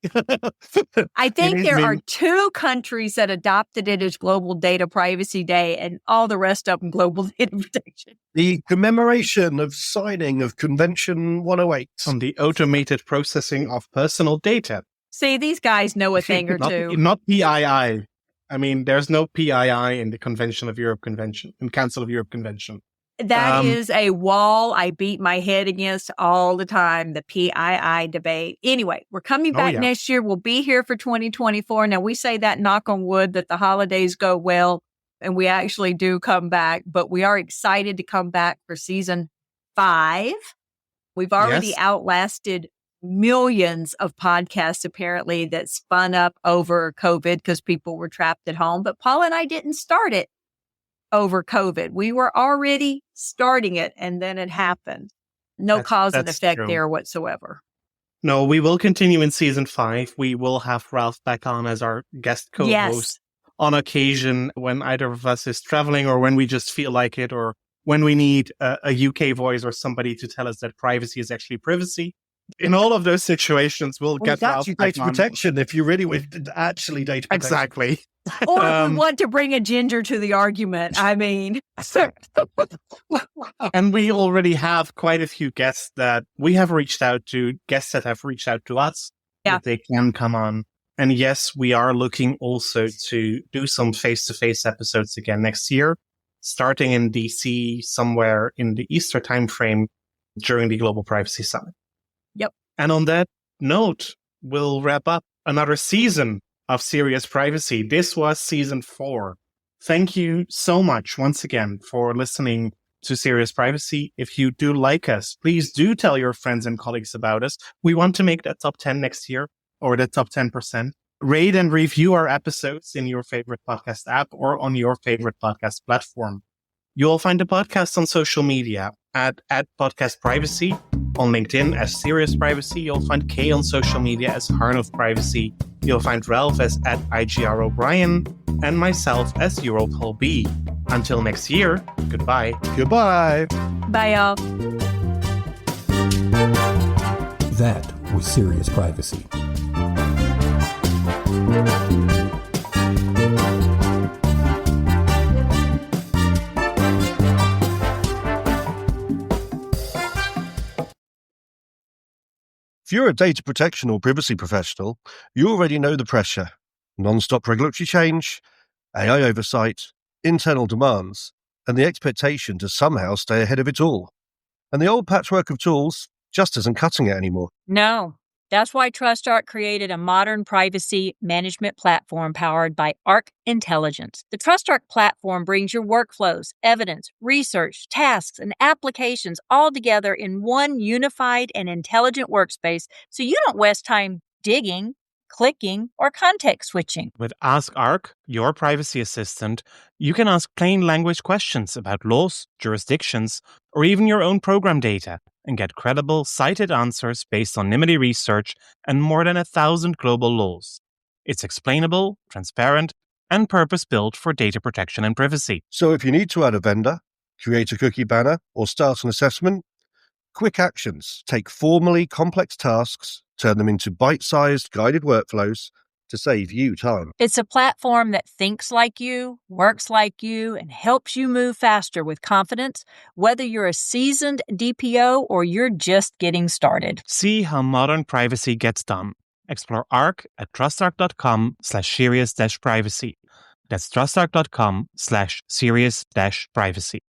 I think there are 2 countries that adopted it as Global Data Privacy Day, and all the rest of them Global Data Protection. The commemoration of signing of Convention 108. On the automated processing of personal data. See, these guys know a thing or two. Not PII. I mean, there's no PII in the Convention of Europe Convention, in Council of Europe Convention. That is a wall I beat my head against all the time, the PII debate. Anyway, we're coming back next year. We'll be here for 2024. Now, we say that, knock on wood, that the holidays go well and we actually do come back, but we are excited to come back for season 5. We've already outlasted millions of podcasts, apparently, that spun up over COVID because people were trapped at home. But Paul and I didn't start it over COVID. We were already starting it, and then it happened. No cause and effect there whatsoever. No, we will continue in season 5. We will have Ralph back on as our guest co-host on occasion when either of us is traveling or when we just feel like it, or when we need a UK voice or somebody to tell us that privacy is actually privacy. In all of those situations, we'll get Ralph back data protection if you really with actually data protection. Exactly. Or if we want to bring a ginger to the argument, I mean. And we already have quite a few guests that we have reached out to, guests that have reached out to us, that they can come on. And yes, we are looking also to do some face-to-face episodes again next year, starting in DC somewhere in the Easter timeframe during the Global Privacy Summit. Yep. And on that note, we'll wrap up another season of Serious Privacy. This was season 4. Thank you so much once again for listening to Serious Privacy. If you do like us, please do tell your friends and colleagues about us. We want to make that top 10 next year, or the top 10%. Rate and review our episodes in your favorite podcast app or on your favorite podcast platform. You'll find the podcast on social media at Podcast Privacy, on LinkedIn as Serious Privacy. You'll find Kay on social media as Hearn of Privacy. You'll find Ralph as at IGR O'Brien and myself as Europol B. Until next year, goodbye. Goodbye. Bye, y'all. That was Serious Privacy. If you're a data protection or privacy professional, you already know the pressure. Non-stop regulatory change, AI oversight, internal demands, and the expectation to somehow stay ahead of it all. And the old patchwork of tools just isn't cutting it anymore. No. That's why TrustArc created a modern privacy management platform powered by Arc Intelligence. The TrustArc platform brings your workflows, evidence, research, tasks, and applications all together in one unified and intelligent workspace so you don't waste time digging, clicking, or context switching. With Ask Arc, your privacy assistant, you can ask plain language questions about laws, jurisdictions, or even your own program data, and get credible, cited answers based on NIMBY research and more than 1,000 global laws. It's explainable, transparent, and purpose-built for data protection and privacy. So if you need to add a vendor, create a cookie banner, or start an assessment, quick actions take formally complex tasks, turn them into bite-sized guided workflows to save you time. It's a platform that thinks like you, works like you, and helps you move faster with confidence, whether you're a seasoned DPO or you're just getting started. See how modern privacy gets done. Explore Arc at trustarc.com/serious-privacy. That's trustarc.com/serious-privacy.